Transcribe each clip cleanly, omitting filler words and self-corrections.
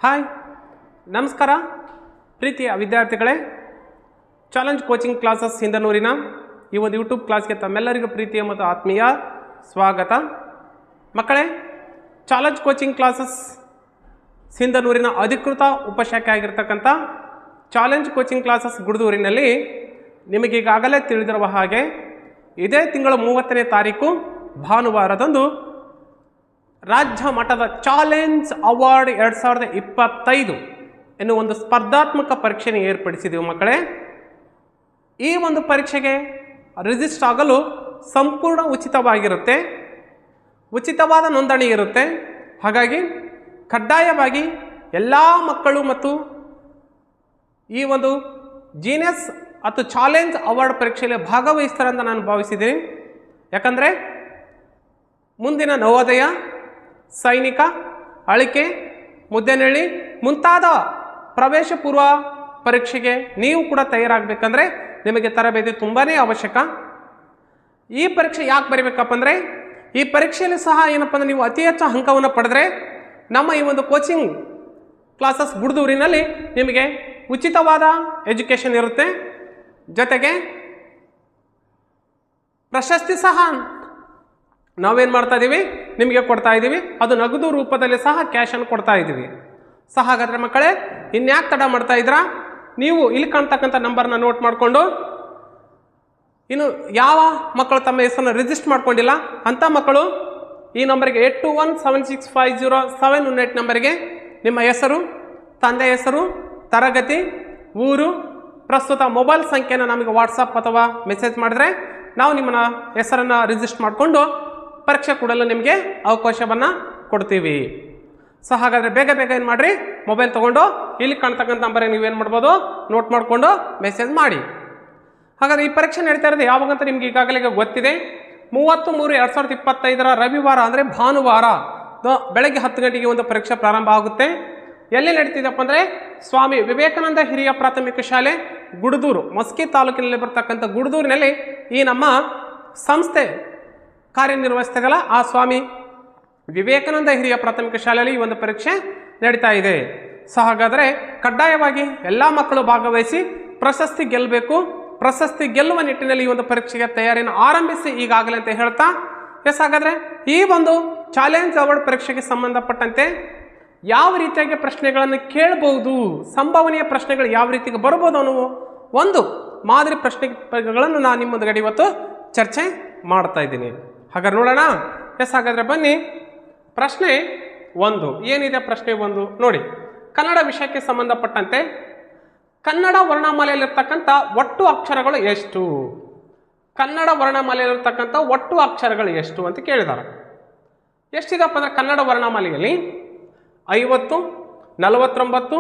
Hi ನಮಸ್ಕಾರ ಪ್ರೀತಿಯ ವಿದ್ಯಾರ್ಥಿಗಳೇ, ಚಾಲೆಂಜ್ ಕೋಚಿಂಗ್ ಕ್ಲಾಸಸ್ ಸಿಂಧನೂರಿನ ಈ ಒಂದು ಯೂಟ್ಯೂಬ್ ಕ್ಲಾಸ್ಗೆ ತಮ್ಮೆಲ್ಲರಿಗೂ ಪ್ರೀತಿಯ ಮತ್ತು ಆತ್ಮೀಯ ಸ್ವಾಗತ. ಮಕ್ಕಳೇ, ಚಾಲೆಂಜ್ ಕೋಚಿಂಗ್ ಕ್ಲಾಸಸ್ ಸಿಂಧನೂರಿನ ಅಧಿಕೃತ ಉಪಶಾಖೆ ಆಗಿರ್ತಕ್ಕಂಥ ಚಾಲೆಂಜ್ ಕೋಚಿಂಗ್ ಕ್ಲಾಸಸ್ ಗುಡದೂರಿನಲ್ಲಿ ನಿಮಗೀಗಾಗಲೇ ತಿಳಿದಿರುವ ಹಾಗೆ ಇದೇ ತಿಂಗಳ 30ನೇ ತಾರೀಕು ಭಾನುವಾರದಂದು ರಾಜ್ಯ ಮಟ್ಟದ ಚಾಲೆಂಜ್ ಅವಾರ್ಡ್ 2025 ಎನ್ನುವ ಒಂದು ಸ್ಪರ್ಧಾತ್ಮಕ ಪರೀಕ್ಷೆಯನ್ನು ಏರ್ಪಡಿಸಿದೆವು. ಮಕ್ಕಳೇ, ಈ ಒಂದು ಪರೀಕ್ಷೆಗೆ ರಿಜಿಸ್ಟರ್ ಆಗಲು ಸಂಪೂರ್ಣ ಉಚಿತವಾಗಿರುತ್ತೆ, ಉಚಿತವಾದ ನೋಂದಣಿ ಇರುತ್ತೆ. ಹಾಗಾಗಿ ಕಡ್ಡಾಯವಾಗಿ ಎಲ್ಲ ಮಕ್ಕಳು ಮತ್ತು ಈ ಒಂದು ಜೀನಿಯಸ್ ಅಥವಾ ಚಾಲೆಂಜ್ ಅವಾರ್ಡ್ ಪರೀಕ್ಷೆಯಲ್ಲಿ ಭಾಗವಹಿಸ್ತಾರೆ ಅಂತ ನಾನು ಭಾವಿಸಿದ್ದೀನಿ. ಯಾಕಂದರೆ ಮುಂದಿನ ನವೋದಯ, ಸೈನಿಕ, ಅಳಿಕೆ, ಮುದ್ದೆನಹಳ್ಳಿ ಮುಂತಾದ ಪ್ರವೇಶ ಪೂರ್ವ ಪರೀಕ್ಷೆಗೆ ನೀವು ಕೂಡ ತಯಾರಾಗಬೇಕಂದ್ರೆ ನಿಮಗೆ ತರಬೇತಿ ತುಂಬಾ ಅವಶ್ಯಕ. ಈ ಪರೀಕ್ಷೆ ಯಾಕೆ ಬರೀಬೇಕಪ್ಪ ಅಂದರೆ, ಈ ಪರೀಕ್ಷೆಯಲ್ಲಿ ಸಹ ಏನಪ್ಪ ಅಂದರೆ ನೀವು ಅತಿ ಹೆಚ್ಚು ಅಂಕವನ್ನು ಪಡೆದ್ರೆ ನಮ್ಮ ಈ ಒಂದು ಕೋಚಿಂಗ್ ಕ್ಲಾಸಸ್ ಗುಡದೂರಿನಲ್ಲಿ ನಿಮಗೆ ಉಚಿತವಾದ ಎಜುಕೇಷನ್ ಇರುತ್ತೆ. ಜೊತೆಗೆ ಪ್ರಶಸ್ತಿ ಸಹ ನಾವೇನು ಮಾಡ್ತಾ ಇದ್ದೀವಿ, ನಿಮಗೆ ಕೊಡ್ತಾ ಇದ್ದೀವಿ. ಅದು ನಗದು ರೂಪದಲ್ಲಿ ಸಹ ಕ್ಯಾಶನ್ನು ಕೊಡ್ತಾ ಇದ್ದೀವಿ. ಹಾಗಾದರೆ ಮಕ್ಕಳೇ, ಇನ್ಯಾಕೆ ತಡ ಮಾಡ್ತಾ ಇದ್ದೀರಾ? ನೀವು ಇಲ್ಲಿ ಕಾಣ್ತಕ್ಕಂಥ ನಂಬರ್ನ ನೋಟ್ ಮಾಡಿಕೊಂಡು, ಇನ್ನು ಯಾವ ಮಕ್ಕಳು ತಮ್ಮ ಹೆಸರನ್ನು ರಿಜಿಸ್ಟರ್ ಮಾಡ್ಕೊಂಡಿಲ್ಲ ಅಂಥ ಮಕ್ಕಳು ಈ ನಂಬರಿಗೆ 8217650718 ನಂಬರಿಗೆ ನಿಮ್ಮ ಹೆಸರು, ತಂದೆ ಹೆಸರು, ತರಗತಿ, ಊರು, ಪ್ರಸ್ತುತ ಮೊಬೈಲ್ ಸಂಖ್ಯೆನ ನಮಗೆ ವಾಟ್ಸಪ್ ಅಥವಾ ಮೆಸೇಜ್ ಮಾಡಿದ್ರೆ ನಾವು ನಿಮ್ಮನ್ನ ಹೆಸರನ್ನು ರಿಜಿಸ್ಟರ್ ಮಾಡಿಕೊಂಡು ಪರೀಕ್ಷೆ ಕೊಡಲು ನಿಮಗೆ ಅವಕಾಶವನ್ನು ಕೊಡ್ತೀವಿ. ಹಾಗಾದರೆ ಬೇಗ ಏನು ಮಾಡಿರಿ, ಮೊಬೈಲ್ ತೊಗೊಂಡು ಇಲ್ಲಿ ಕಾಣ್ತಕ್ಕಂಥ ನಂಬರಿಗೆ ನೀವೇನು ಮಾಡ್ಬೋದು, ನೋಟ್ ಮಾಡಿಕೊಂಡು ಮೆಸೇಜ್ ಮಾಡಿ. ಹಾಗಾದರೆ ಈ ಪರೀಕ್ಷೆ ನಡೀತಾ ಇರೋದು ಯಾವಾಗಂತ ನಿಮ್ಗೆ ಈಗಾಗಲೇ ಗೊತ್ತಿದೆ. 30/3/2025 ರವಿವಾರ ಅಂದರೆ ಭಾನುವಾರ ಬೆಳಗ್ಗೆ 10 ಗಂಟೆಗೆ ಒಂದು ಪರೀಕ್ಷೆ ಪ್ರಾರಂಭ ಆಗುತ್ತೆ. ಎಲ್ಲಿ ನಡೀತಿದೆಪ್ಪ ಅಂದರೆ ಸ್ವಾಮಿ ವಿವೇಕಾನಂದ ಹಿರಿಯ ಪ್ರಾಥಮಿಕ ಶಾಲೆ ಗುಡದೂರು, ಮಸ್ಕಿ ತಾಲೂಕಿನಲ್ಲಿ ಬರ್ತಕ್ಕಂಥ ಗುಡದೂರಿನಲ್ಲಿ ಈ ನಮ್ಮ ಸಂಸ್ಥೆ ಕಾರ್ಯನಿರ್ವಹಿಸ್ತಾಗಲ್ಲ ಆ ಸ್ವಾಮಿ ವಿವೇಕಾನಂದ ಹಿರಿಯ ಪ್ರಾಥಮಿಕ ಶಾಲೆಯಲ್ಲಿ ಈ ಒಂದು ಪರೀಕ್ಷೆ ನಡೀತಾ ಇದೆ. ಹಾಗಾದರೆ ಕಡ್ಡಾಯವಾಗಿ ಎಲ್ಲ ಮಕ್ಕಳು ಭಾಗವಹಿಸಿ ಪ್ರಶಸ್ತಿ ಗೆಲ್ಲಬೇಕು. ಪ್ರಶಸ್ತಿ ಗೆಲ್ಲುವ ನಿಟ್ಟಿನಲ್ಲಿ ಈ ಒಂದು ಪರೀಕ್ಷೆಗೆ ತಯಾರಿಯನ್ನು ಆರಂಭಿಸಿ ಈಗಾಗಲೇ ಅಂತ ಹೇಳ್ತಾ, ಹಾಗಾದರೆ ಈ ಒಂದು ಚಾಲೆಂಜ್ ಅವಾರ್ಡ್ ಪರೀಕ್ಷೆಗೆ ಸಂಬಂಧಪಟ್ಟಂತೆ ಯಾವ ರೀತಿಯಾಗಿ ಪ್ರಶ್ನೆಗಳನ್ನು ಕೇಳಬಹುದು, ಸಂಭವನೀಯ ಪ್ರಶ್ನೆಗಳು ಯಾವ ರೀತಿಗೆ ಬರ್ಬೋದು ಅನ್ನೋ ಒಂದು ಮಾದರಿ ಪ್ರಶ್ನೆಗಳನ್ನು ನಾನು ನಿಮ್ಮ ಮುಂದುಗಡೆ ಇವತ್ತು ಚರ್ಚೆ ಮಾಡ್ತಾ ಇದ್ದೀನಿ. ಹಾಗಾದ್ರೆ ನೋಡೋಣ. ಹಾಗಾದರೆ ಬನ್ನಿ, ಪ್ರಶ್ನೆ 1 ಏನಿದೆ? ಪ್ರಶ್ನೆ 1 ನೋಡಿ, ಕನ್ನಡ ವಿಷಯಕ್ಕೆ ಸಂಬಂಧಪಟ್ಟಂತೆ ಕನ್ನಡ ವರ್ಣಮಾಲೆಯಲ್ಲಿರ್ತಕ್ಕಂಥ ಒಟ್ಟು ಅಕ್ಷರಗಳು ಎಷ್ಟು? ಕನ್ನಡ ವರ್ಣಮಾಲೆಯಲ್ಲಿರ್ತಕ್ಕಂಥ ಒಟ್ಟು ಅಕ್ಷರಗಳು ಎಷ್ಟು ಅಂತ ಕೇಳಿದ್ದಾರೆ. ಎಷ್ಟಿದಪ್ಪ ಅಂದರೆ ಕನ್ನಡ ವರ್ಣಮಾಲೆಯಲ್ಲಿ 50, 49,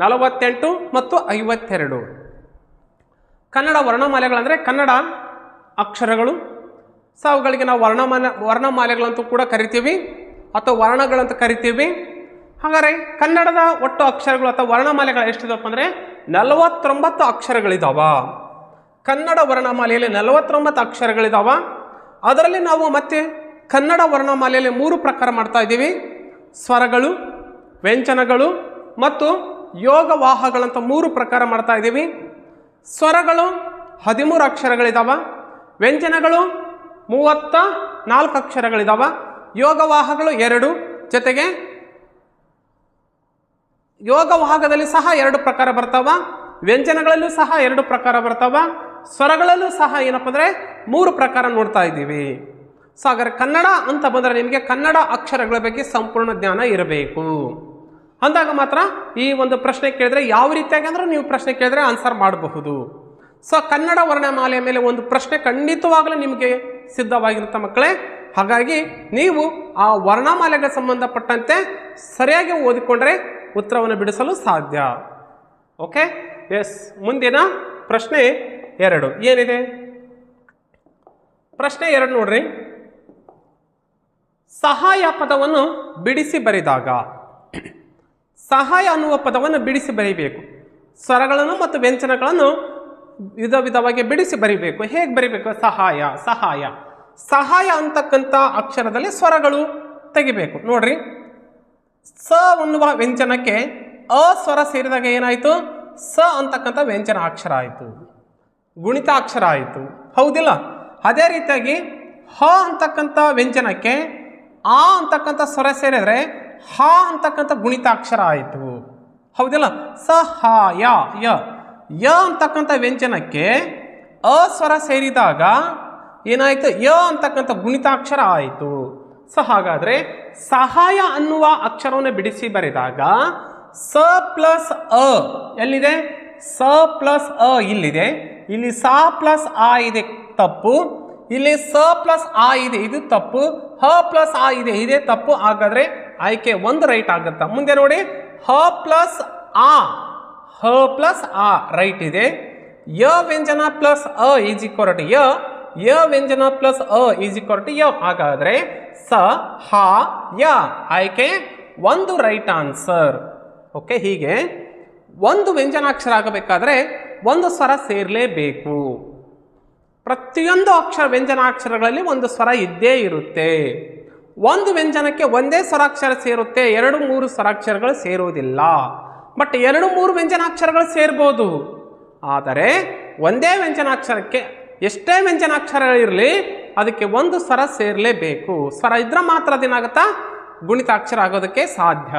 48 ಮತ್ತು 52 ಕನ್ನಡ ವರ್ಣಮಾಲೆಗಳಂದರೆ ಕನ್ನಡ ಅಕ್ಷರಗಳು. ಅವುಗಳಿಗೆ ನಾವು ವರ್ಣಮಾಲೆಗಳಂತೂ ಕೂಡ ಕರಿತೀವಿ ಅಥವಾ ವರ್ಣಗಳಂತ ಕರಿತೀವಿ. ಹಾಗಾದರೆ ಕನ್ನಡದ ಒಟ್ಟು ಅಕ್ಷರಗಳು ಅಥವಾ ವರ್ಣಮಾಲೆಗಳು ಎಷ್ಟಿದಪ್ಪ ಅಂದರೆ 49 ಅಕ್ಷರಗಳಿದಾವ. ಕನ್ನಡ ವರ್ಣಮಾಲೆಯಲ್ಲಿ 49 ಅಕ್ಷರಗಳಿದಾವ. ಅದರಲ್ಲಿ ನಾವು ಮತ್ತೆ ಕನ್ನಡ ವರ್ಣಮಾಲೆಯಲ್ಲಿ 3 ಪ್ರಕಾರ ಮಾಡ್ತಾ ಇದ್ದೀವಿ: ಸ್ವರಗಳು, ವ್ಯಂಜನಗಳು ಮತ್ತು ಯೋಗವಾಹಗಳಂತ 3 ಪ್ರಕಾರ ಮಾಡ್ತಾ ಇದ್ದೀವಿ. ಸ್ವರಗಳು 13 ಅಕ್ಷರಗಳಿದಾವ, ವ್ಯಂಜನಗಳು 34 ಅಕ್ಷರಗಳಿದಾವ, ಯೋಗವಾಹಗಳು 2, ಜೊತೆಗೆ ಯೋಗವಾಹದಲ್ಲಿ ಸಹ 2 ಪ್ರಕಾರ ಬರ್ತಾವ, ವ್ಯಂಜನಗಳಲ್ಲೂ ಸಹ 2 ಪ್ರಕಾರ ಬರ್ತಾವ, ಸ್ವರಗಳಲ್ಲೂ ಸಹ ಏನಪ್ಪ ಅಂದರೆ 3 ಪ್ರಕಾರ ನೋಡ್ತಾ ಇದ್ದೀವಿ. ಹಾಗಾದ್ರೆ ಕನ್ನಡ ಅಂತ ಬಂದರೆ ನಿಮಗೆ ಕನ್ನಡ ಅಕ್ಷರಗಳ ಬಗ್ಗೆ ಸಂಪೂರ್ಣ ಜ್ಞಾನ ಇರಬೇಕು. ಅಂದಾಗ ಮಾತ್ರ ಈ ಒಂದು ಪ್ರಶ್ನೆ ಕೇಳಿದ್ರೆ ಯಾವ ರೀತಿಯಾಗಿ ಅಂದ್ರೆ ನೀವು ಪ್ರಶ್ನೆ ಕೇಳಿದ್ರೆ ಆನ್ಸರ್ ಮಾಡಬಹುದು. ಕನ್ನಡ ವರ್ಣಮಾಲೆಯ ಮೇಲೆ ಒಂದು ಪ್ರಶ್ನೆ ಖಂಡಿತವಾಗಲೂ ನಿಮಗೆ ಸಿದ್ಧವಾಗಿರುತ್ತೆ ಮಕ್ಕಳೇ. ಹಾಗಾಗಿ ನೀವು ಆ ವರ್ಣಮಾಲೆಗೆ ಸಂಬಂಧಪಟ್ಟಂತೆ ಸರಿಯಾಗಿ ಓದಿಕೊಂಡ್ರೆ ಉತ್ತರವನ್ನು ಬಿಡಿಸಲು ಸಾಧ್ಯ. Okay, yes. ಮುಂದಿನ ಪ್ರಶ್ನೆ 2 ಏನಿದೆ? ಪ್ರಶ್ನೆ 2 ನೋಡ್ರಿ, ಸಹಾಯ ಪದವನ್ನು ಬಿಡಿಸಿ ಬರೆದಾಗ, ಸಹಾಯ ಅನ್ನುವ ಪದವನ್ನು ಬಿಡಿಸಿ ಬರೀಬೇಕು. ಸ್ವರಗಳನ್ನು ಮತ್ತು ವ್ಯಂಜನಗಳನ್ನು ವಿಧವಾಗಿ ಬಿಡಿಸಿ ಬರೀಬೇಕು. ಹೇಗೆ ಬರೀಬೇಕು? ಸಹಾಯ ಸಹಾಯ ಸಹಾಯ ಅಂತಕ್ಕಂಥ ಅಕ್ಷರದಲ್ಲಿ ಸ್ವರಗಳು ತೆಗಿಬೇಕು. ನೋಡ್ರಿ, ಸ ಅನ್ನುವ ವ್ಯಂಜನಕ್ಕೆ ಅ ಸ್ವರ ಸೇರಿದಾಗ ಏನಾಯಿತು? ಸ ಅಂತಕ್ಕಂಥ ವ್ಯಂಜನಾಕ್ಷರ ಆಯಿತು, ಗುಣಿತಾಕ್ಷರ ಆಯಿತು. ಹೌದಿಲ್ಲ? ಅದೇ ರೀತಿಯಾಗಿ ಹ ಅಂತಕ್ಕಂಥ ವ್ಯಂಜನಕ್ಕೆ ಆ ಅಂತಕ್ಕಂಥ ಸ್ವರ ಸೇರಿದರೆ ಹ ಅಂತಕ್ಕಂಥ ಗುಣಿತಾಕ್ಷರ ಆಯಿತು. ಹೌದಿಲ್ಲ? ಸಹಾಯ ಯ ಯ ಅಂತಕ್ಕಂಥ ವ್ಯಂಜನಕ್ಕೆ ಅ ಸ್ವರ ಸೇರಿದಾಗ ಏನಾಯಿತು? ಯ ಅಂತಕ್ಕಂಥ ಗುಣಿತಾಕ್ಷರ ಆಯಿತು. ಸೊ ಹಾಗಾದರೆ ಸಹಾಯ ಅನ್ನುವ ಅಕ್ಷರವನ್ನು ಬಿಡಿಸಿ ಬರೆದಾಗ ಸ ಪ್ಲಸ್ ಅ ಎಲ್ಲಿದೆ? ಸ ಪ್ಲಸ್ ಅ ಇಲ್ಲಿದೆ, ಇಲ್ಲಿ ಸ ಪ್ಲಸ್ ಆ ಇದೆ, ತಪ್ಪು. ಇಲ್ಲಿ ಸ ಪ್ಲಸ್ ಆ ಇದೆ, ಇದು ತಪ್ಪು. ಹ ಪ್ಲಸ್ ಆ ಇದೆ, ಇದೇ ತಪ್ಪು. ಹಾಗಾದರೆ ಆಯ್ಕೆ ಒಂದು ರೈಟ್ ಆಗುತ್ತಾ? ಮುಂದೆ ನೋಡಿ, ಹ ಪ್ಲಸ್ ಆ, ಹ ಪ್ಲಸ್ ಆ ರೈಟ್ ಇದೆ. ಯ ವ್ಯಂಜನ ಪ್ಲಸ್ ಅ ಈಸ್ ಈಕ್ವಲ್ ಟು ಯ, ಯ ವ್ಯಂಜನ ಪ್ಲಸ್ ಅ ಈಸ್ ಈಕ್ವಲ್ ಟು ಯ. ಹಾಗಾದರೆ ಸ ಹ ಯ ಆಯ್ಕೆ ಒಂದು ರೈಟ್ ಆನ್ಸರ್. ಓಕೆ, ಹೀಗೆ ಒಂದು ವ್ಯಂಜನಾಕ್ಷರ ಆಗಬೇಕಾದ್ರೆ ಒಂದು ಸ್ವರ ಸೇರಲೇಬೇಕು. ಪ್ರತಿಯೊಂದು ವ್ಯಂಜನಾಕ್ಷರಗಳಲ್ಲಿ ಒಂದು ಸ್ವರ ಇದ್ದೇ ಇರುತ್ತೆ. ಒಂದು ವ್ಯಂಜನಕ್ಕೆ ಒಂದೇ ಸ್ವರಾಕ್ಷರ ಸೇರುತ್ತೆ, 2-3 ಸ್ವರಾಕ್ಷರಗಳು ಸೇರುವುದಿಲ್ಲ. ಬಟ್ 2-3 ವ್ಯಂಜನಾಕ್ಷರಗಳು ಸೇರ್ಬೋದು. ಆದರೆ ಒಂದೇ ವ್ಯಂಜನಾಕ್ಷರಕ್ಕೆ ಎಷ್ಟೇ ವ್ಯಂಜನಾಕ್ಷರಗಳಿರಲಿ ಅದಕ್ಕೆ ಒಂದು ಸ್ವರ ಸೇರಲೇಬೇಕು. ಸ್ವರ ಇದ್ರೆ ಮಾತ್ರ ಅದೇನಾಗುತ್ತಾ? ಗುಣಿತಾಕ್ಷರ ಆಗೋದಕ್ಕೆ ಸಾಧ್ಯ.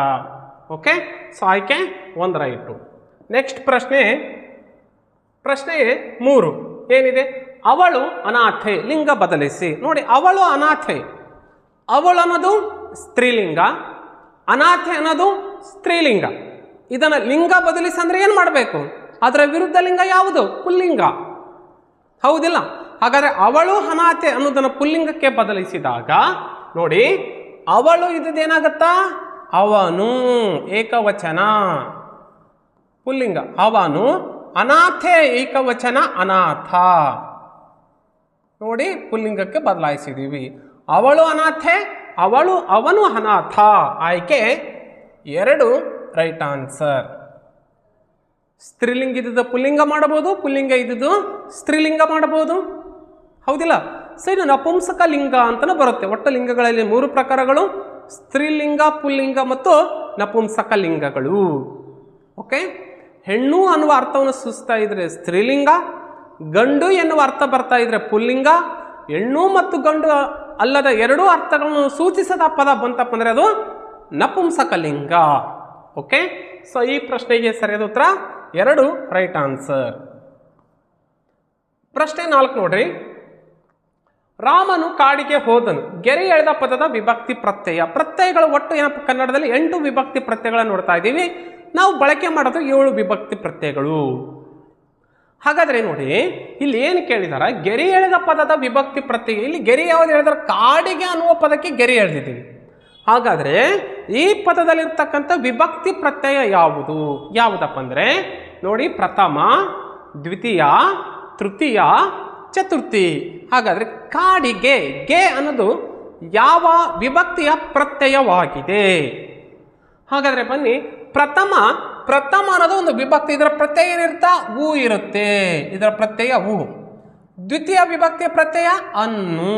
ಓಕೆ, ಸೊ ಆಯ್ಕೆ ಒಂದು ರೈಟು. ನೆಕ್ಸ್ಟ್ ಪ್ರಶ್ನೆ 3 ಏನಿದೆ? ಅವಳು ಅನಾಥೆ, ಲಿಂಗ ಬದಲಿಸಿ. ನೋಡಿ, ಅವಳು ಅನಾಥೆ, ಅವಳು ಅನ್ನೋದು ಸ್ತ್ರೀಲಿಂಗ, ಅನಾಥೆ ಅನ್ನೋದು ಸ್ತ್ರೀಲಿಂಗ. ಇದನ್ನು ಲಿಂಗ ಬದಲಿಸಿ ಅಂದರೆ ಏನು ಮಾಡಬೇಕು? ಅದರ ವಿರುದ್ಧ ಲಿಂಗ ಯಾವುದು? ಪುಲ್ಲಿಂಗ. ಹೌದಿಲ್ಲ? ಹಾಗಾದರೆ ಅವಳು ಅನಾಥೆ ಅನ್ನೋದನ್ನು ಪುಲ್ಲಿಂಗಕ್ಕೆ ಬದಲಿಸಿದಾಗ ನೋಡಿ, ಅವಳು ಇದೇನಾಗತ್ತಾ? ಅವನು ಏಕವಚನ ಪುಲ್ಲಿಂಗ, ಅವನು. ಅನಾಥೆ ಏಕವಚನ ಅನಾಥ. ನೋಡಿ, ಪುಲ್ಲಿಂಗಕ್ಕೆ ಬದಲಾಯಿಸಿದ್ದೀವಿ. ಅವಳು ಅನಾಥೆ, ಅವನು ಅನಾಥ. ಆಯ್ಕೆ 2 ರೈಟ್ ಆನ್ಸರ್. ಸ್ತ್ರೀಲಿಂಗ ಇದ್ದುದು ಪುಲ್ಲಿಂಗ ಮಾಡಬಹುದು, ಪುಲ್ಲಿಂಗ ಇದ್ದುದು ಸ್ತ್ರೀಲಿಂಗ ಮಾಡಬಹುದು. ಹೌದಿಲ್ಲ? ಸೊ ಇದು ನಪುಂಸಕ ಲಿಂಗ ಅಂತಲೂ ಬರುತ್ತೆ. ಒಟ್ಟು ಲಿಂಗಗಳಲ್ಲಿ 3 ಪ್ರಕಾರಗಳು: ಸ್ತ್ರೀಲಿಂಗ, ಪುಲ್ಲಿಂಗ ಮತ್ತು ನಪುಂಸಕ ಲಿಂಗಗಳು. ಓಕೆ, ಹೆಣ್ಣು ಅನ್ನುವ ಅರ್ಥವನ್ನು ಸೂಚಿಸ್ತಾ ಇದ್ರೆ ಸ್ತ್ರೀಲಿಂಗ, ಗಂಡು ಎನ್ನುವ ಅರ್ಥ ಬರ್ತಾ ಇದ್ರೆ ಪುಲ್ಲಿಂಗ, ಹೆಣ್ಣು ಮತ್ತು ಗಂಡು ಅಲ್ಲದ 2 ಅರ್ಥಗಳನ್ನು ಸೂಚಿಸದ ಪದ ಬಂತಪ್ಪ ಅಂದರೆ ಅದು ನಪುಂಸಕ ಲಿಂಗ. ಓಕೆ, ಸೊ ಈ ಪ್ರಶ್ನೆಗೆ ಸರಿಯಾದ ಉತ್ತರ 2 ರೈಟ್ ಆನ್ಸರ್. ಪ್ರಶ್ನೆ 4 ನೋಡ್ರಿ. ರಾಮನು ಕಾಡಿಗೆ ಹೋದನು, ಗೆರೆ ಎಳೆದ ಪದದ ವಿಭಕ್ತಿ ಪ್ರತ್ಯಯ. ಪ್ರತ್ಯಯಗಳು ಒಟ್ಟು ಏನಪ್ಪ ಕನ್ನಡದಲ್ಲಿ 8 ವಿಭಕ್ತಿ ಪ್ರತ್ಯಯಗಳನ್ನು ನೋಡ್ತಾ ಇದ್ದೀವಿ. ನಾವು ಬಳಕೆ ಮಾಡೋದು 7 ವಿಭಕ್ತಿ ಪ್ರತ್ಯಯಗಳು. ಹಾಗಾದ್ರೆ ನೋಡಿ, ಇಲ್ಲಿ ಏನು ಕೇಳಿದಾರ? ಗೆರೆ ಎಳೆದ ಪದದ ವಿಭಕ್ತಿ ಪ್ರತ್ಯಯ. ಇಲ್ಲಿ ಗೆರೆ ಯಾವ್ದು ಹೇಳಿದಾರೆ? ಕಾಡಿಗೆ ಅನ್ನುವ ಪದಕ್ಕೆ ಗೆರೆ ಎಳೆದಿದ್ದೀವಿ. ಹಾಗಾದ್ರೆ ಈ ಪದದಲ್ಲಿರ್ತಕ್ಕಂಥ ವಿಭಕ್ತಿ ಪ್ರತ್ಯಯ ಯಾವುದಪ್ಪ ಅಂದ್ರೆ ನೋಡಿ, ಪ್ರಥಮ, ದ್ವಿತೀಯ, ತೃತೀಯ, ಚತುರ್ಥಿ. ಹಾಗಾದ್ರೆ ಕಾಡಿಗೆ ಗೆ ಅನ್ನೋದು ಯಾವ ವಿಭಕ್ತಿಯ ಪ್ರತ್ಯಯವಾಗಿದೆ? ಹಾಗಾದ್ರೆ ಬನ್ನಿ, ಪ್ರಥಮ ಅನ್ನೋದು ಒಂದು ವಿಭಕ್ತಿ. ಇದರ ಪ್ರತ್ಯಯ ಏನಿರುತ್ತಾ? ಊ ಇರುತ್ತೆ. ಇದರ ಪ್ರತ್ಯಯ ಊ. ದ್ವಿತೀಯ ವಿಭಕ್ತಿಯ ಪ್ರತ್ಯಯ ಅನ್ನು.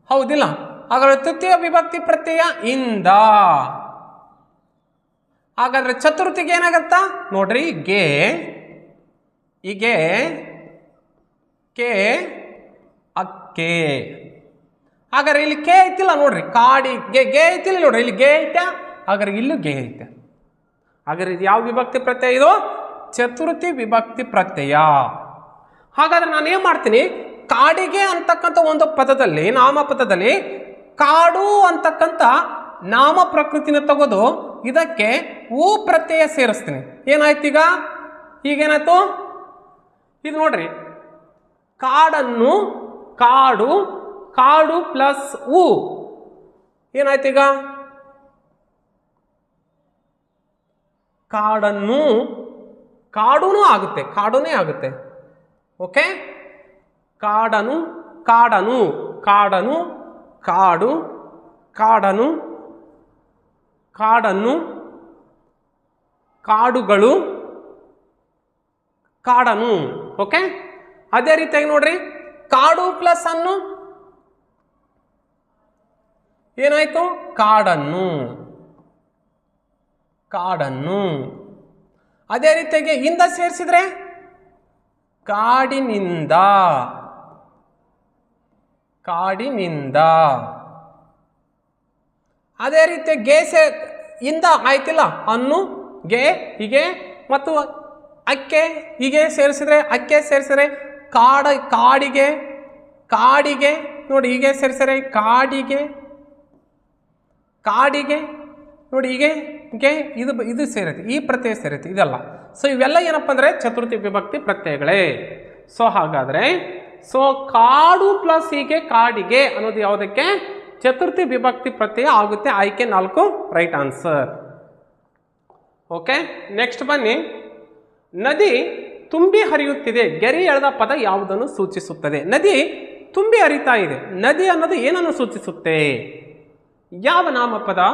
ಹೌದಿಲ್ಲ? ಹಾಗಾದ್ರೆ ತೃತೀಯ ವಿಭಕ್ತಿ ಪ್ರತ್ಯಯ ಇಂದ. ಹಾಗಾದ್ರೆ ಚತುರ್ಥಿಗೆ ಏನಾಗತ್ತಾ? ನೋಡ್ರಿ, ಗೆ, ಇಗೆ, ಕೆ, ಅಕ್ಕೆ. ಹಾಗಾದ್ರೆ ಇಲ್ಲಿ ಕೆ ಐತಿಲ್ಲ ನೋಡ್ರಿ, ಕಾಡಿಗೆ ಗೆ ಐತಿಲ್ಲ ನೋಡ್ರಿ, ಇಲ್ಲಿ ಗೆ ಐತೆ. ಹಾಗಾದ್ರೆ ಇಲ್ಲೂ ಗೆ ಐತೆ. ಹಾಗಾದ್ರೆ ಇದು ಯಾವ ವಿಭಕ್ತಿ ಪ್ರತ್ಯಯ? ಇದು ಚತುರ್ಥಿ ವಿಭಕ್ತಿ ಪ್ರತ್ಯಯ. ಹಾಗಾದ್ರೆ ನಾನು ಏನ್ ಮಾಡ್ತೀನಿ? ಕಾಡಿಗೆ ಅಂತಕ್ಕಂಥ ಒಂದು ಪದದಲ್ಲಿ, ನಾಮಪದದಲ್ಲಿ ಕಾಡು ಅಂತಕ್ಕಂಥ ನಾಮ ಪ್ರಕೃತಿನ ತಗೋದು ಇದಕ್ಕೆ ಊ ಪ್ರತ್ಯಯ ಸೇರಿಸ್ತೀನಿ. ಏನಾಯ್ತು ಈಗ? ಈಗೇನಾಯ್ತು? ಇದು ನೋಡ್ರಿ, ಕಾಡನ್ನು, ಕಾಡು, ಕಾಡು ಪ್ಲಸ್ ಊ ಏನಾಯ್ತು ಈಗ? ಕಾಡನ್ನು, ಕಾಡೂನು ಆಗುತ್ತೆ, ಕಾಡುನೇ ಆಗುತ್ತೆ. ಓಕೆ, ಕಾಡನು, ಕಾಡನು, ಕಾಡನು, ಕಾಡು, ಕಾಡನು, ಕಾಡನ್ನು, ಕಾಡುಗಳು, ಕಾಡನು. ಓಕೆ, ಅದೇ ರೀತಿಯಾಗಿ ನೋಡ್ರಿ, ಕಾಡು ಪ್ಲಸ್ ಅನ್ನು ಏನಾಯ್ತು? ಕಾಡನ್ನು. ಕಾಡನ್ನು. ಅದೇ ರೀತಿಯಾಗಿ ಇಂದ ಸೇರಿಸಿದ್ರೆ ಕಾಡಿನಿಂದ, ಕಾಡಿನಿಂದ. ಅದೇ ರೀತಿ ಇಂದ ಆಯ್ತಿಲ್ಲ, ಅನ್ನು, ಗೆ, ಹೀಗೆ ಮತ್ತು ಅಕ್ಕೆ ಹೀಗೆ ಸೇರಿಸಿದ್ರೆ, ಅಕ್ಕೆ ಸೇರಿಸಿದ್ರೆ ಕಾಡಿಗೆ, ಕಾಡಿಗೆ ನೋಡಿ ಹೀಗೆ ಸೇರಿಸಿದ್ರೆ ಕಾಡಿಗೆ, ಕಾಡಿಗೆ ನೋಡಿ ಹೀಗೆ ಇದು ಸೇರುತ್ತೆ, ಈ ಪ್ರತ್ಯಯ ಸೇರುತ್ತೆ, ಇದಲ್ಲ. ಸೊ ಇವೆಲ್ಲ ಏನಪ್ಪ ಅಂದರೆ ಚತುರ್ಥಿ ವಿಭಕ್ತಿ ಪ್ರತ್ಯಯಗಳೇ. ಸೊ ಹಾಗಾದರೆ ಕಾಡು ಪ್ಲಸ್ ಹೀಗೆ ಕಾಡಿಗೆ ಅನ್ನೋದು ಯಾವುದಕ್ಕೆ? ಚತುರ್ಥಿ ವಿಭಕ್ತಿ ಪ್ರತ್ಯಯ ಆಗುತ್ತೆ. ಆಯ್ಕೆ 4 ರೈಟ್ ಆನ್ಸರ್. ಓಕೆ, ನೆಕ್ಸ್ಟ್ ಬನ್ನಿ. ನದಿ ತುಂಬಿ ಹರಿಯುತ್ತಿದೆ, ಗೆರೆ ಎಳೆದ ಪದ ಯಾವುದನ್ನು ಸೂಚಿಸುತ್ತದೆ? ನದಿ ತುಂಬಿ ಹರಿತಾ ಇದೆ, ನದಿ ಅನ್ನೋದು ಏನನ್ನು ಸೂಚಿಸುತ್ತೆ? ಯಾವ ನಾಮಪದ?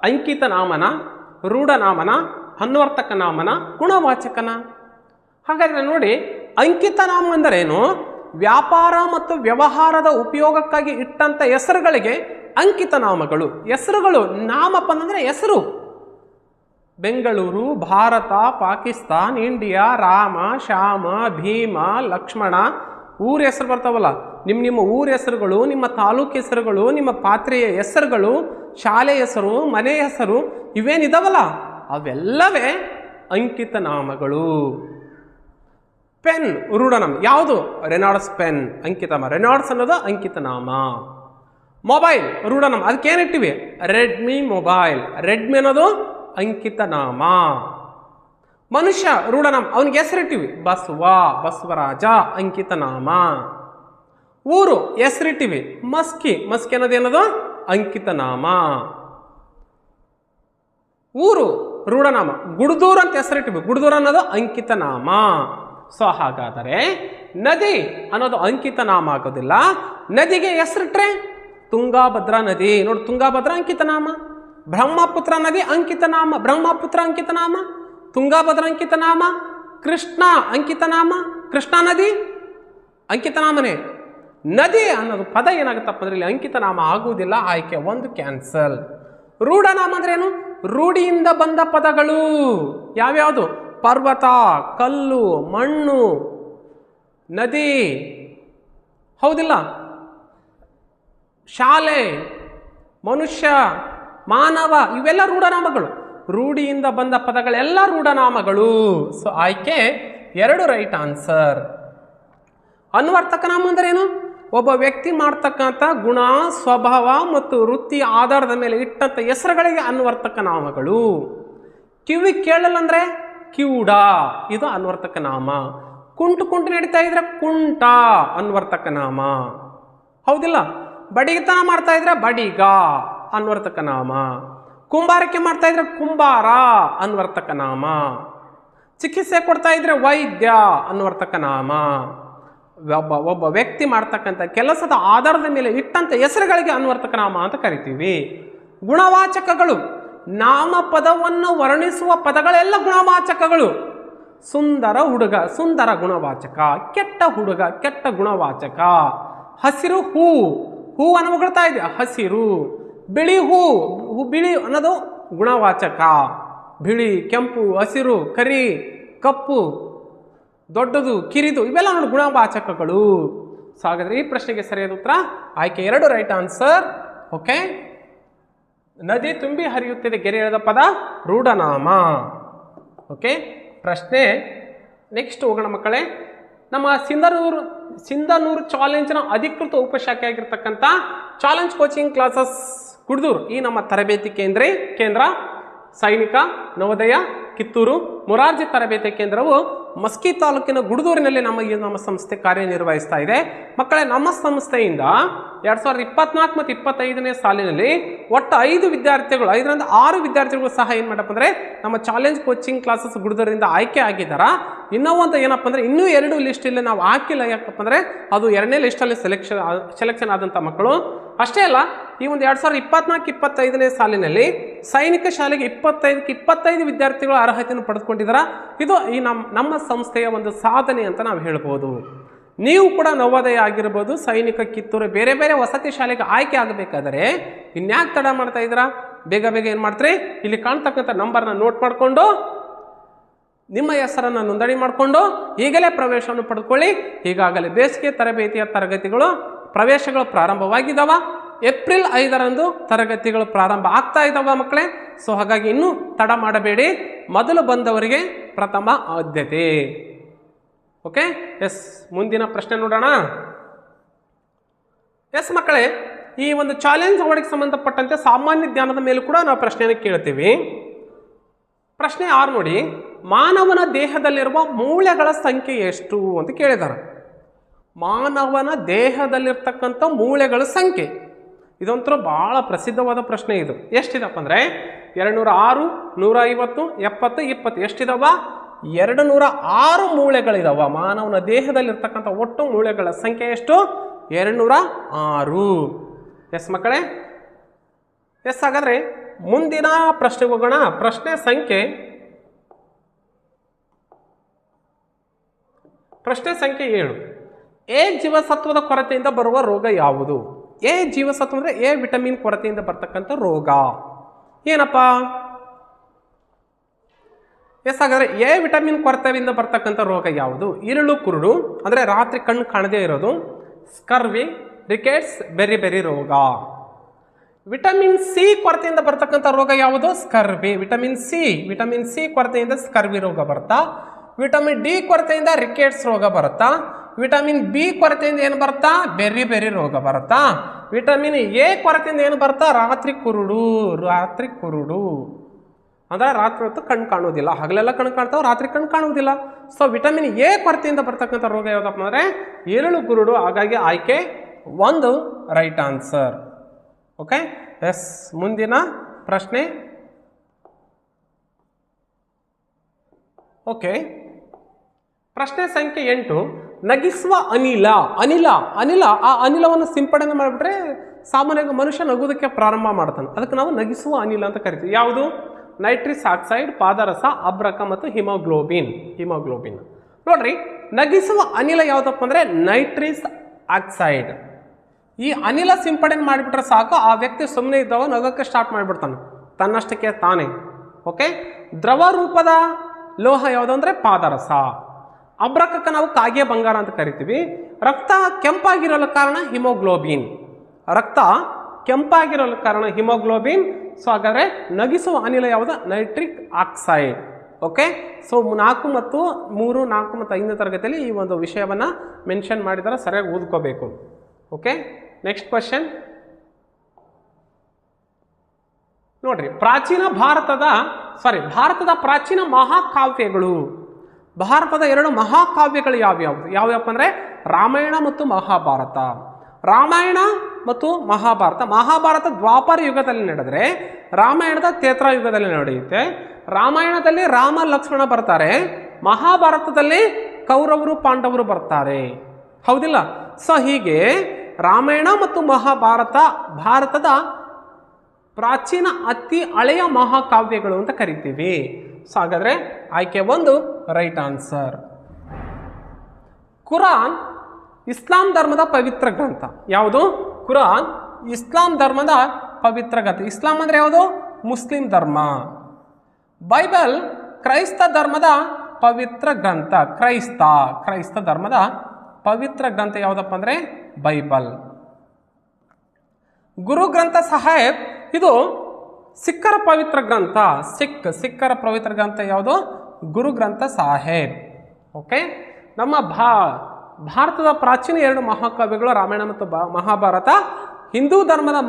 ಅಂಕಿತ ನಾಮನ, ರೂಢನಾಮನ, ಅನ್ವರ್ತಕ ನಾಮನ, ಗುಣವಾಚಕನ? ಹಾಗಾದರೆ ನೋಡಿ, ಅಂಕಿತ ನಾಮ ಅಂದರೇನು? ವ್ಯಾಪಾರ ಮತ್ತು ವ್ಯವಹಾರದ ಉಪಯೋಗಕ್ಕಾಗಿ ಇಟ್ಟಂಥ ಹೆಸರುಗಳಿಗೆ ಅಂಕಿತ ನಾಮಗಳು. ಹೆಸರುಗಳು, ನಾಮಪದ ಅಂದರೆ ಹೆಸರು. ಬೆಂಗಳೂರು, ಭಾರತ, ಪಾಕಿಸ್ತಾನ್, ಇಂಡಿಯಾ, ರಾಮ, ಶ್ಯಾಮ, ಭೀಮ, ಲಕ್ಷ್ಮಣ, ಊರ ಹೆಸರು ಬರ್ತಾವಲ್ಲ, ನಿಮ್ಮ ಊರ ಹೆಸರುಗಳು, ನಿಮ್ಮ ತಾಲೂಕು ಹೆಸರುಗಳು, ನಿಮ್ಮ ಪಾತ್ರೆಯ ಹೆಸರುಗಳು, ಶಾಲೆ ಹೆಸರು, ಮನೆ ಹೆಸರು, ಇವೇನಿದಾವಲ್ಲ ಅವೆಲ್ಲವೇ ಅಂಕಿತ ನಾಮಗಳು. ಪೆನ್ ರೂಢನಾಮ ಯಾವುದು? ರೆನಾಲ್ಡ್ಸ್ ಪೆನ್ ಅಂಕಿತನಾಮ. ರೆನಾಲ್ಡ್ಸ್ ಅನ್ನೋದು ಅಂಕಿತನಾಮ. ಮೊಬೈಲ್ ರೂಢನಾಮ, ಅದಕ್ಕೇನಿಟ್ಟಿವಿ? Redmi mobile. ರೆಡ್ಮಿ ಅನ್ನೋದು ಅಂಕಿತನಾಮ. ಮನುಷ್ಯ ರೂಢನಾಮ, ಅವನಿಗೆ ಹೆಸರಿಟ್ಟಿವಿ ಬಸವ, ಬಸವರಾಜ ಅಂಕಿತನಾಮ. ಊರು ಹೆಸರಿಟ್ಟಿವಿ ಮಸ್ಕಿ, ಮಸ್ಕಿ ಅನ್ನೋದೇನದು? ಅಂಕಿತನಾಮ. ಊರು ರೂಢನಾಮ, ಗುಡ್ದೂರು ಅಂತ ಹೆಸರಿಟ್ಟಿವಿ, ಗುಡ್ದೂರು ಅನ್ನೋದು ಅಂಕಿತನಾಮ. ಸೊ ಹಾಗಾದರೆ ನದಿ ಅನ್ನೋದು ಅಂಕಿತನಾಮ ಆಗೋದಿಲ್ಲ. ನದಿಗೆ ಹೆಸರಿಟ್ರೆ ತುಂಗಾಭದ್ರಾ ನದಿ ನೋಡಿ, ತುಂಗಾಭದ್ರಾ ಅಂಕಿತನಾಮ. ಬ್ರಹ್ಮಪುತ್ರ ನದಿ ಅಂಕಿತನಾಮ, ಬ್ರಹ್ಮಪುತ್ರ ಅಂಕಿತನಾಮ. ತುಂಗಾಭದ್ರಾ ಅಂಕಿತನಾಮ. ಕೃಷ್ಣ ಅಂಕಿತನಾಮ, ಕೃಷ್ಣಾ ನದಿ ಅಂಕಿತನಾಮನೇ. ನದಿ ಅನ್ನೋದು ಪದ ಏನಾಗುತ್ತಪ್ಪ ಅಂದ್ರೆ ಇಲ್ಲಿ ಅಂಕಿತನಾಮ ಆಗುವುದಿಲ್ಲ. ಆಯ್ಕೆ 1 ಕ್ಯಾನ್ಸಲ್. ರೂಢನಾಮ ಅಂದ್ರೇನು? ರೂಢಿಯಿಂದ ಬಂದ ಪದಗಳು ಯಾವ್ಯಾವುದು? ಪರ್ವತ, ಕಲ್ಲು, ಮಣ್ಣು, ನದಿ, ಹೌದಿಲ್ಲ? ಶಾಲೆ, ಮನುಷ್ಯ, ಮಾನವ, ಇವೆಲ್ಲ ರೂಢನಾಮಗಳು. ರೂಢಿಯಿಂದ ಬಂದ ಪದಗಳೆಲ್ಲ ರೂಢನಾಮಗಳು. ಸೊ ಆಯ್ಕೆ 2 ರೈಟ್ ಆನ್ಸರ್. ಅನ್ವರ್ತಕ ನಾಮ ಅಂದ್ರೇನು? ಒಬ್ಬ ವ್ಯಕ್ತಿ ಮಾಡ್ತಕ್ಕಂಥ ಗುಣ, ಸ್ವಭಾವ ಮತ್ತು ವೃತ್ತಿ ಆಧಾರದ ಮೇಲೆ ಇಟ್ಟಂಥ ಹೆಸರುಗಳಿಗೆ ಅನ್ವರ್ತಕ ನಾಮಗಳು. ಕಿವಿ ಕೇಳಲ್ಲಂದ್ರೆ ಕಿವುಡ, ಇದು ಅನ್ವರ್ತಕ ನಾಮ. ಕುಂಟು ನಡೀತಾ ಇದ್ರೆ ಕುಂಟ ಅನ್ವರ್ತಕ ನಾಮ, ಹೌದಿಲ್ಲ? ಬಡಿಗತನ ಮಾಡ್ತಾ ಇದ್ರೆ ಬಡಿಗ ಅನ್ವರ್ತಕ ನಾಮ. ಕುಂಬಾರಿಕೆ ಮಾಡ್ತಾ ಇದ್ರೆ ಕುಂಬಾರ ಅನ್ವರ್ತಕ ನಾಮ. ಚಿಕಿತ್ಸೆ ಕೊಡ್ತಾ ಇದ್ರೆ ವೈದ್ಯ ಅನ್ವರ್ತಕ ನಾಮ. ಒಬ್ಬ ವ್ಯಕ್ತಿ ಮಾಡ್ತಕ್ಕಂಥ ಕೆಲಸದ ಆಧಾರದ ಮೇಲೆ ಇಟ್ಟಂಥ ಹೆಸರುಗಳಿಗೆ ಅನ್ವರ್ತಕ ನಾಮ ಅಂತ ಕರಿತೀವಿ. ಗುಣವಾಚಕಗಳು, ನಾಮಪದವನ್ನು ವರ್ಣಿಸುವ ಪದಗಳೆಲ್ಲ ಗುಣವಾಚಕಗಳು. ಸುಂದರ ಹುಡುಗ, ಸುಂದರ ಗುಣವಾಚಕ. ಕೆಟ್ಟ ಹುಡುಗ, ಕೆಟ್ಟ ಗುಣವಾಚಕ. ಹಸಿರು ಹೂ, ಹೂವನ್ನು ಹೊಗಳ್ತಾ ಇದೆ ಹಸಿರು. ಬಿಳಿ ಹೂ, ಬಿಳಿ ಅನ್ನೋದು ಗುಣವಾಚಕ. ಬಿಳಿ, ಕೆಂಪು, ಹಸಿರು, ಕರಿ, ಕಪ್ಪು, ದೊಡ್ಡದು, ಕಿರಿದು, ಇವೆಲ್ಲ ನೋಡಿ ಗುಣವಾಚಕಗಳು. ಸೊ ಹಾಗಾದ್ರೆ ಈ ಪ್ರಶ್ನೆಗೆ ಸರಿಯಾದ ಉತ್ತರ ಆಯ್ಕೆ 2 ರೈಟ್ ಆನ್ಸರ್. ಓಕೆ, ನದಿ ತುಂಬಿ ಹರಿಯುತ್ತಿದೆ, ಗೆರೆ ಎಳೆದ ಪದ ರೂಢನಾಮ. ಓಕೆ, ಪ್ರಶ್ನೆ ನೆಕ್ಸ್ಟ್ ಹೋಗೋಣ ಮಕ್ಕಳೇ. ನಮ್ಮ ಸಿಂಧನೂರು ಚಾಲೆಂಜ್ನ ಅಧಿಕೃತ ಉಪಶಾಖೆ ಆಗಿರ್ತಕ್ಕಂಥ ಚಾಲೆಂಜ್ ಕೋಚಿಂಗ್ ಕ್ಲಾಸಸ್ ಗುಡ್ದೂರು, ಈ ನಮ್ಮ ತರಬೇತಿ ಕೇಂದ್ರ ಸೈನಿಕ, ನವೋದಯ, ಕಿತ್ತೂರು, ಮೊರಾರ್ಜಿ ತರಬೇತಿ ಕೇಂದ್ರವು ಮಸ್ಕಿ ತಾಲೂಕಿನ ಗುಡ್ದೂರಿನಲ್ಲಿ ನಮ್ಮ ಸಂಸ್ಥೆ ಕಾರ್ಯನಿರ್ವಹಿಸ್ತಾ ಇದೆ. ಮಕ್ಕಳೇ, ನಮ್ಮ ಸಂಸ್ಥೆಯಿಂದ 2024 ಮತ್ತು 25ನೇ ಸಾಲಿನಲ್ಲಿ ಒಟ್ಟು 5 ವಿದ್ಯಾರ್ಥಿಗಳು, 5ರಿಂದ 6 ವಿದ್ಯಾರ್ಥಿಗಳು ಸಹ ಏನು ಮಾಡಪ್ಪ ಅಂದರೆ ನಮ್ಮ ಚಾಲೆಂಜ್ ಕೋಚಿಂಗ್ ಕ್ಲಾಸಸ್ ಗುಡ್ದೂರಿಂದ ಆಯ್ಕೆ ಆಗಿದ್ದಾರ. ಇನ್ನೂ ಒಂದು ಏನಪ್ಪ ಅಂದರೆ ಇನ್ನೂ 2 ಲಿಸ್ಟಲ್ಲಿ ನಾವು ಹಾಕಿಲ್ಲ. ಯಾಕಪ್ಪ ಅಂದರೆ ಅದು 2ನೇ ಲಿಸ್ಟಲ್ಲಿ ಸೆಲೆಕ್ಷನ್ ಆದಂಥ ಮಕ್ಕಳು. ಅಷ್ಟೇ ಅಲ್ಲ, ಈ ಒಂದು 2024-25ನೇ ಸಾಲಿನಲ್ಲಿ ಸೈನಿಕ ಶಾಲೆಗೆ 25 ವಿದ್ಯಾರ್ಥಿಗಳು ಅರ್ಹತೆಯನ್ನು ಪಡೆದುಕೊಂಡಿದ್ದಾರೆ. ಇದು ಈ ನಮ್ಮ ಸಂಸ್ಥೆಯ ಒಂದು ಸಾಧನೆ ಅಂತ ನಾವು ಹೇಳ್ಬೋದು. ನೀವು ಕೂಡ ನವೋದಯ ಆಗಿರ್ಬೋದು, ಸೈನಿಕ, ಕಿತ್ತೂರು, ಬೇರೆ ಬೇರೆ ವಸತಿ ಶಾಲೆಗೆ ಆಯ್ಕೆ ಆಗಬೇಕಾದರೆ ಇನ್ಯಾಕೆ ತಡ ಮಾಡ್ತಾ ಇದ್ದೀರಾ? ಬೇಗ ಬೇಗ ಏನು ಮಾಡ್ತೀರಿ, ಇಲ್ಲಿ ಕಾಣ್ತಕ್ಕಂಥ ನಂಬರ್ನ ನೋಟ್ ಮಾಡಿಕೊಂಡು ನಿಮ್ಮ ಹೆಸರನ್ನು ನೋಂದಣಿ ಮಾಡಿಕೊಂಡು ಈಗಲೇ ಪ್ರವೇಶವನ್ನು ಪಡೆದುಕೊಳ್ಳಿ. ಈಗಾಗಲೇ ಬೇಸಿಗೆ ತರಬೇತಿಯ ತರಗತಿಗಳು ಪ್ರವೇಶಗಳು ಪ್ರಾರಂಭವಾಗಿದ್ದಾವೆ. ಏಪ್ರಿಲ್ 5ರಂದು ತರಗತಿಗಳು ಪ್ರಾರಂಭ ಆಗ್ತಾ ಇದ್ದಾವೆ ಮಕ್ಕಳೇ. ಸೊ ಹಾಗಾಗಿ ಇನ್ನೂ ತಡ ಮಾಡಬೇಡಿ, ಮೊದಲು ಬಂದವರಿಗೆ ಪ್ರಥಮ ಆದ್ಯತೆ. ಓಕೆ, ಎಸ್, ಮುಂದಿನ ಪ್ರಶ್ನೆ ನೋಡೋಣ. ಎಸ್ ಮಕ್ಕಳೇ, ಈ ಒಂದು ಚಾಲೆಂಜ್ ವರ್ಡ್ಗೆ ಸಂಬಂಧಪಟ್ಟಂತೆ ಸಾಮಾನ್ಯ ಜ್ಞಾನದ ಮೇಲೂ ಕೂಡ ನಾವು ಪ್ರಶ್ನೆಯನ್ನು ಕೇಳ್ತೀವಿ. ಪ್ರಶ್ನೆ 6 ನೋಡಿ, ಮಾನವನ ದೇಹದಲ್ಲಿರುವ ಮೂಳೆಗಳ ಸಂಖ್ಯೆ ಎಷ್ಟು ಅಂತ ಕೇಳಿದ್ದಾರೆ. ಮಾನವನ ದೇಹದಲ್ಲಿರ್ತಕ್ಕಂಥ ಮೂಳೆಗಳ ಸಂಖ್ಯೆ ಇದೊಂಥರ ಬಹಳ ಪ್ರಸಿದ್ಧವಾದ ಪ್ರಶ್ನೆ. ಇದು ಎಷ್ಟಿದಪ್ಪ ಅಂದರೆ 206, 150, 70, 20 ಎಷ್ಟಿದಾವ? 206 ಮೂಳೆಗಳಿದಾವ. ಮಾನವನ ದೇಹದಲ್ಲಿರ್ತಕ್ಕಂಥ ಒಟ್ಟು ಮೂಳೆಗಳ ಸಂಖ್ಯೆ ಎಷ್ಟು? 206. ಎಸ್ ಮಕ್ಕಳೇ, ಎಸ್. ಹಾಗಾದ್ರೆ ಮುಂದಿನ ಪ್ರಶ್ನೆಗೆ ಹೋಗೋಣ. ಪ್ರಶ್ನೆ ಸಂಖ್ಯೆ 7. ಎ ಜೀವಸತ್ವದ ಕೊರತೆಯಿಂದ ಬರುವ ರೋಗ ಯಾವುದು? ಎ ಜೀವಸತ್ವ ಅಂದರೆ ಎ ವಿಟಮಿನ್ ಕೊರತೆಯಿಂದ ಬರ್ತಕ್ಕಂಥ ರೋಗ ಏನಪ್ಪ? ಎಸ್. ಹಾಗಾದ್ರೆ ಎ ವಿಟಮಿನ್ ಕೊರತೆಯಿಂದ ಬರ್ತಕ್ಕಂಥ ರೋಗ ಯಾವುದು? ಇರುಳು ಕುರುಡು ಅಂದರೆ ರಾತ್ರಿ ಕಣ್ಣು ಕಾಣದೇ ಇರೋದು, ಸ್ಕರ್ವಿ, ರಿಕೆಟ್ಸ್, ಬೆರಿ ಬೆರಿ ರೋಗ. ವಿಟಮಿನ್ ಸಿ ಕೊರತೆಯಿಂದ ಬರ್ತಕ್ಕಂಥ ರೋಗ ಯಾವುದು? ಸ್ಕರ್ವಿ. ವಿಟಮಿನ್ ಸಿ ಕೊರತೆಯಿಂದ ಸ್ಕರ್ವಿ ರೋಗ ಬರುತ್ತಾ? ವಿಟಮಿನ್ ಡಿ ಕೊರತೆಯಿಂದ ರಿಕೆಟ್ಸ್ ರೋಗ ಬರುತ್ತಾ? ವಿಟಮಿನ್ ಬಿ ಕೊರತೆಯಿಂದ ಏನು ಬರುತ್ತಾ? ಬೆರಿ ಬೆರಿ ರೋಗ ಬರುತ್ತಾ? ವಿಟಮಿನ್ ಎ ಕೊರತೆಯಿಂದ ಏನು ಬರುತ್ತಾ? ರಾತ್ರಿ ಕುರುಡು ಅಂದ್ರೆ ರಾತ್ರಿ ಹೊತ್ತು ಕಣ್ಣು ಕಾಣುವುದಿಲ್ಲ. ಹಗಲೆಲ್ಲ ಕಣ್ಣು ಕಾಣ್ತಾವೆ, ರಾತ್ರಿ ಕಣ್ಣು ಕಾಣುವುದಿಲ್ಲ. ಸೊ ವಿಟಮಿನ್ ಎ ಕೊರತೆಯಿಂದ ಬರ್ತಕ್ಕಂಥ ರೋಗ ಯಾವುದಪ್ಪ ಅಂದರೆ ಇರುಳು ಕುರುಡು. ಹಾಗಾಗಿ ಆಯ್ಕೆ 1 ರೈಟ್ ಆನ್ಸರ್. Okay, yes. ಮುಂದಿನ ಪ್ರಶ್ನೆ. ಓಕೆ, ಪ್ರಶ್ನೆ ಸಂಖ್ಯೆ 8. ನಗಿಸುವ ಅನಿಲ. ಆ ಅನಿಲವನ್ನು ಸಿಂಪಡಣೆ ಮಾಡಿಬಿಟ್ರೆ ಸಾಮಾನ್ಯವಾಗಿ ಮನುಷ್ಯ ನಗುವುದಕ್ಕೆ ಪ್ರಾರಂಭ ಮಾಡ್ತಾನೆ. ಅದಕ್ಕೆ ನಾವು ನಗಿಸುವ ಅನಿಲ ಅಂತ ಕರಿತೀವಿ. ಯಾವುದು? ನೈಟ್ರಿಕ್ ಆಕ್ಸೈಡ್, ಪಾದರಸ, ಅಬ್ರಕ ಮತ್ತು ಹಿಮೋಗ್ಲೋಬಿನ್. ನೋಡ್ರಿ, ನಗಿಸುವ ಅನಿಲ ಯಾವುದಪ್ಪ ಅಂದರೆ ನೈಟ್ರಿಕ್ ಆಕ್ಸೈಡ್. ಈ ಅನಿಲ ಸಿಂಪಡಣೆ ಮಾಡಿಬಿಟ್ರೆ ಸಾಕು, ಆ ವ್ಯಕ್ತಿ ಸುಮ್ಮನೆ ಇದ್ದವ ನಗೋಕ್ಕೆ ಸ್ಟಾರ್ಟ್ ಮಾಡಿಬಿಡ್ತಾನೆ ತನ್ನಷ್ಟಕ್ಕೆ ತಾನೇ. ಓಕೆ, ದ್ರವ ರೂಪದ ಲೋಹ ಯಾವುದು ಅಂದರೆ ಪಾದರಸ. ಅಬ್ರಕಕ್ಕೆ ನಾವು ಕಾಗೆ ಬಂಗಾರ ಅಂತ ಕರಿತೀವಿ. ರಕ್ತ ಕೆಂಪಾಗಿರಲು ಕಾರಣ ಹಿಮೋಗ್ಲೋಬಿನ್. ಸೊ ಹಾಗಾದರೆ ನಗಿಸುವ ಅನಿಲ ಯಾವುದು? Nitric oxide. ಓಕೆ, ಸೊ 4 ಮತ್ತು 5ನೇ ತರಗತಿಯಲ್ಲಿ ಈ ಒಂದು ವಿಷಯವನ್ನು ಮೆನ್ಷನ್ ಮಾಡಿದರೆ ಸರಿಯಾಗಿ ಓದ್ಕೋಬೇಕು. ಓಕೆ, ನೆಕ್ಸ್ಟ್ ಕ್ವಶನ್ ನೋಡ್ರಿ. ಭಾರತದ ಪ್ರಾಚೀನ ಮಹಾಕಾವ್ಯಗಳು. ಭಾರತದ 2 ಮಹಾಕಾವ್ಯಗಳು ಯಾವ್ಯಾವಪ್ಪ ಅಂದರೆ ರಾಮಾಯಣ ಮತ್ತು ಮಹಾಭಾರತ. ಮಹಾಭಾರತ ದ್ವಾಪರ ಯುಗದಲ್ಲಿ ನಡೆದರೆ ರಾಮಾಯಣದ ತ್ರೇತಾಯುಗದಲ್ಲಿ ನಡೆಯುತ್ತೆ. ರಾಮಾಯಣದಲ್ಲಿ ರಾಮ ಲಕ್ಷ್ಮಣ ಬರ್ತಾರೆ, ಮಹಾಭಾರತದಲ್ಲಿ ಕೌರವರು ಪಾಂಡವರು ಬರ್ತಾರೆ. ಹೌದಿಲ್ಲ? ಸೊ ಹೀಗೆ ರಾಮಾಯಣ ಮತ್ತು ಮಹಾಭಾರತ ಭಾರತದ ಪ್ರಾಚೀನ ಅತಿ ಹಳೆಯ ಮಹಾಕಾವ್ಯಗಳು ಅಂತ ಕರಿತೀವಿ. ಸೊ ಹಾಗಾದ್ರೆ ಆಯ್ಕೆ 1 ರೈಟ್ ಆನ್ಸರ್. ಕುರಾನ್ ಇಸ್ಲಾಂ ಧರ್ಮದ ಪವಿತ್ರ ಗ್ರಂಥ. ಯಾವುದು? ಕುರಾನ್ ಇಸ್ಲಾಂ ಧರ್ಮದ ಪವಿತ್ರ ಗ್ರಂಥ. ಇಸ್ಲಾಂ ಅಂದರೆ ಯಾವುದು? ಮುಸ್ಲಿಂ ಧರ್ಮ. ಬೈಬಲ್ ಕ್ರೈಸ್ತ ಧರ್ಮದ ಪವಿತ್ರ ಗ್ರಂಥ. ಕ್ರೈಸ್ತ ಧರ್ಮದ ಪವಿತ್ರ ಗ್ರಂಥ ಯಾವುದಪ್ಪ ಅಂದರೆ ಬೈಬಲ್. ಗುರು ಗ್ರಂಥ ಸಾಹೇಬ್ ಇದು ಸಿಖ್ಖರ ಪವಿತ್ರ ಗ್ರಂಥ. ಸಿಖ್ಖರ ಪವಿತ್ರ ಗ್ರಂಥ ಯಾವುದು? ಗುರು ಗ್ರಂಥ ಸಾಹೇಬ್. ಓಕೆ, ನಮ್ಮ ಭಾರತದ ಪ್ರಾಚೀನ 2 ಮಹಾಕಾವ್ಯಗಳು ರಾಮಾಯಣ ಮತ್ತು ಮಹಾಭಾರತ. ಹಿಂದೂ ಧರ್ಮದ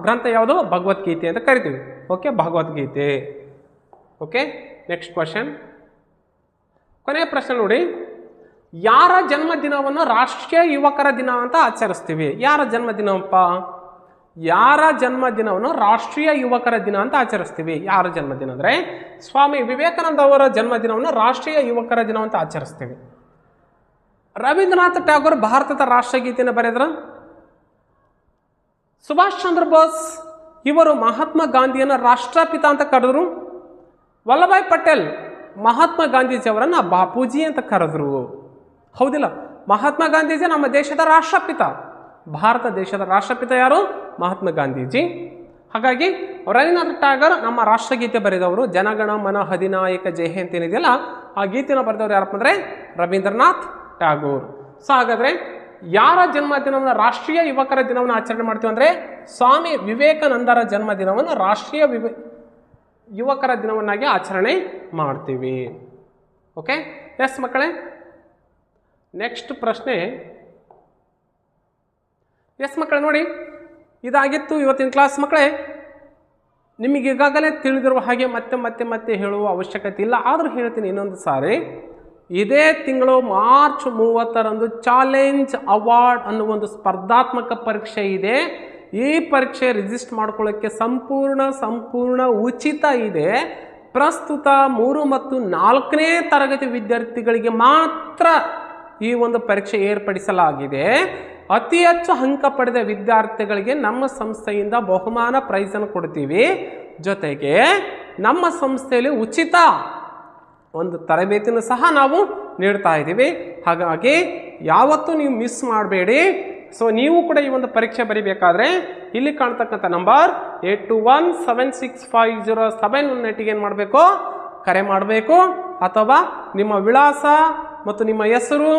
ಗ್ರಂಥ ಯಾವುದು? ಭಗವದ್ಗೀತೆ ಅಂತ ಕರಿತೀವಿ. Okay, Bhagavad Gita. Okay, next question. ಕೊನೆಯ ಪ್ರಶ್ನೆ ನೋಡಿ. ಯಾರ ಜನ್ಮದಿನವನ್ನು ರಾಷ್ಟ್ರೀಯ ಯುವಕರ ದಿನ ಅಂತ ಆಚರಿಸ್ತೀವಿ? ಯಾರ ಜನ್ಮದಿನಪ್ಪ? ಯಾರ ಜನ್ಮದಿನವನ್ನು ರಾಷ್ಟ್ರೀಯ ಯುವಕರ ದಿನ ಅಂತ ಆಚರಿಸ್ತೀವಿ? ಯಾರ ಜನ್ಮದಿನ ಅಂದರೆ ಸ್ವಾಮಿ ವಿವೇಕಾನಂದ ಅವರ ಜನ್ಮದಿನವನ್ನು ರಾಷ್ಟ್ರೀಯ ಯುವಕರ ದಿನ ಅಂತ ಆಚರಿಸ್ತೀವಿ. ರವೀಂದ್ರನಾಥ್ ಟ್ಯಾಗೋರ್ ಭಾರತದ ರಾಷ್ಟ್ರಗೀತೆಯನ್ನು ಬರೆದರು. ಸುಭಾಷ್ ಚಂದ್ರ ಬೋಸ್ ಇವರು ಮಹಾತ್ಮ ಗಾಂಧಿಯನ್ನು ರಾಷ್ಟ್ರಪಿತ ಅಂತ ಕರೆದ್ರು. ವಲ್ಲಭಾಯ್ ಪಟೇಲ್ ಮಹಾತ್ಮ ಗಾಂಧೀಜಿಯವರನ್ನು ಬಾಪೂಜಿ ಅಂತ ಕರೆದ್ರು. ಹೌದಿಲ್ಲ? ಮಹಾತ್ಮ ಗಾಂಧೀಜಿ ನಮ್ಮ ದೇಶದ ರಾಷ್ಟ್ರಪಿತ. ಭಾರತ ದೇಶದ ರಾಷ್ಟ್ರಪಿತ ಯಾರು? ಮಹಾತ್ಮ ಗಾಂಧೀಜಿ. ಹಾಗಾಗಿ ರವೀಂದ್ರನಾಥ್ ಟಾಗರ್ ನಮ್ಮ ರಾಷ್ಟ್ರಗೀತೆ ಬರೆದವರು, ಜನಗಣ ಮನ ಅಧಿನಾಯಕ ಜಯ ಅಂತ ಏನಿದೆಯಲ್ಲ ಆ ಗೀತೆನ ಬರೆದವರು ಯಾರಪ್ಪ ಅಂದರೆ ರವೀಂದ್ರನಾಥ್ ಟ್ಯಾಗೋರ್. ಸೊ ಹಾಗಾದರೆ ಯಾರ ಜನ್ಮದಿನವನ್ನು ರಾಷ್ಟ್ರೀಯ ಯುವಕರ ದಿನವನ್ನು ಆಚರಣೆ ಮಾಡ್ತೀವಿ ಅಂದರೆ ಸ್ವಾಮಿ ವಿವೇಕಾನಂದರ ಜನ್ಮದಿನವನ್ನು ರಾಷ್ಟ್ರೀಯ ಯುವಕರ ದಿನವನ್ನಾಗಿ ಆಚರಣೆ ಮಾಡ್ತೀವಿ. ಓಕೆ, ಎಸ್ ಮಕ್ಕಳೇ. ನೆಕ್ಸ್ಟ್ ಪ್ರಶ್ನೆ. ಎಸ್ ಮಕ್ಕಳೇ, ನೋಡಿ ಇದಾಗಿತ್ತು ಇವತ್ತಿನ ಕ್ಲಾಸ್. ಮಕ್ಕಳೇ, ನಿಮಗೆ ಈಗಾಗಲೇ ತಿಳಿದಿರುವ ಹಾಗೆ ಮತ್ತೆ ಹೇಳುವ ಅವಶ್ಯಕತೆ ಇಲ್ಲ, ಆದರೂ ಹೇಳ್ತೀನಿ ಇನ್ನೊಂದು ಸಾರಿ. ಇದೇ ತಿಂಗಳು ಮಾರ್ಚ್ 30ರಂದು ಚಾಲೆಂಜ್ ಅವಾರ್ಡ್ ಅನ್ನುವ ಒಂದು ಸ್ಪರ್ಧಾತ್ಮಕ ಪರೀಕ್ಷೆ ಇದೆ. ಈ ಪರೀಕ್ಷೆ ರಿಜಿಸ್ಟರ್ ಮಾಡ್ಕೊಳ್ಳೋಕ್ಕೆ ಸಂಪೂರ್ಣ ಉಚಿತ ಇದೆ. ಪ್ರಸ್ತುತ 3 ಮತ್ತು 4ನೇ ತರಗತಿ ವಿದ್ಯಾರ್ಥಿಗಳಿಗೆ ಮಾತ್ರ ಈ ಒಂದು ಪರೀಕ್ಷೆ ಏರ್ಪಡಿಸಲಾಗಿದೆ. ಅತಿ ಹೆಚ್ಚು ಅಂಕ ಪಡೆದ ವಿದ್ಯಾರ್ಥಿಗಳಿಗೆ ನಮ್ಮ ಸಂಸ್ಥೆಯಿಂದ ಬಹುಮಾನ ಪ್ರೈಸನ್ನು ಕೊಡ್ತೀವಿ. ಜೊತೆಗೆ ನಮ್ಮ ಸಂಸ್ಥೆಯಲ್ಲಿ ಉಚಿತ ಒಂದು ತರಬೇತಿಯನ್ನು ಸಹ ನಾವು ನೀಡ್ತಾ ಇದ್ದೀವಿ. ಹಾಗಾಗಿ ಯಾವತ್ತೂ ನೀವು ಮಿಸ್ ಮಾಡಬೇಡಿ. ಸೊ ನೀವು ಕೂಡ ಈ ಒಂದು ಪರೀಕ್ಷೆ ಬರೀಬೇಕಾದ್ರೆ ಇಲ್ಲಿ ಕಾಣ್ತಕ್ಕಂಥ ನಂಬರ್ 82176507 ಏನು ಮಾಡಬೇಕು, ಕರೆ ಮಾಡಬೇಕು. ಅಥವಾ ನಿಮ್ಮ ವಿಳಾಸ ಮತ್ತು ನಿಮ್ಮ ಹೆಸರು,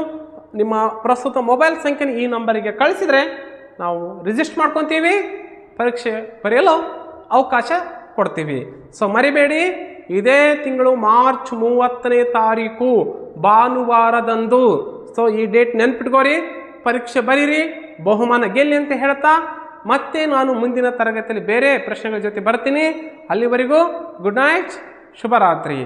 ನಿಮ್ಮ ಪ್ರಸ್ತುತ ಮೊಬೈಲ್ ಸಂಖ್ಯೆ ಈ ನಂಬರಿಗೆ ಕಳಿಸಿದರೆ ನಾವು ರಿಜಿಸ್ಟರ್ ಮಾಡ್ಕೊತೀವಿ, ಪರೀಕ್ಷೆ ಬರೆಯಲು ಅವಕಾಶ ಕೊಡ್ತೀವಿ. ಸೊ ಮರಿಬೇಡಿ, ಇದೇ ತಿಂಗಳು ಮಾರ್ಚ್ 30ನೇ ತಾರೀಕು ಭಾನುವಾರದಂದು. ಸೊ ಈ ಡೇಟ್ ನೆನ್ಪಿಟ್ಕೋರಿ, ಪರೀಕ್ಷೆ ಬರೀರಿ, ಬಹುಮಾನ ಗೆಲ್ಲಿ ಅಂತ ಹೇಳ್ತಾ ಮತ್ತೆ ನಾನು ಮುಂದಿನ ತರಗತಿಯಲ್ಲಿ ಬೇರೆ ಪ್ರಶ್ನೆಗಳ ಜೊತೆ ಬರ್ತೀನಿ. ಅಲ್ಲಿವರೆಗೂ ಗುಡ್ ನೈಟ್, ಶುಭರಾತ್ರಿ.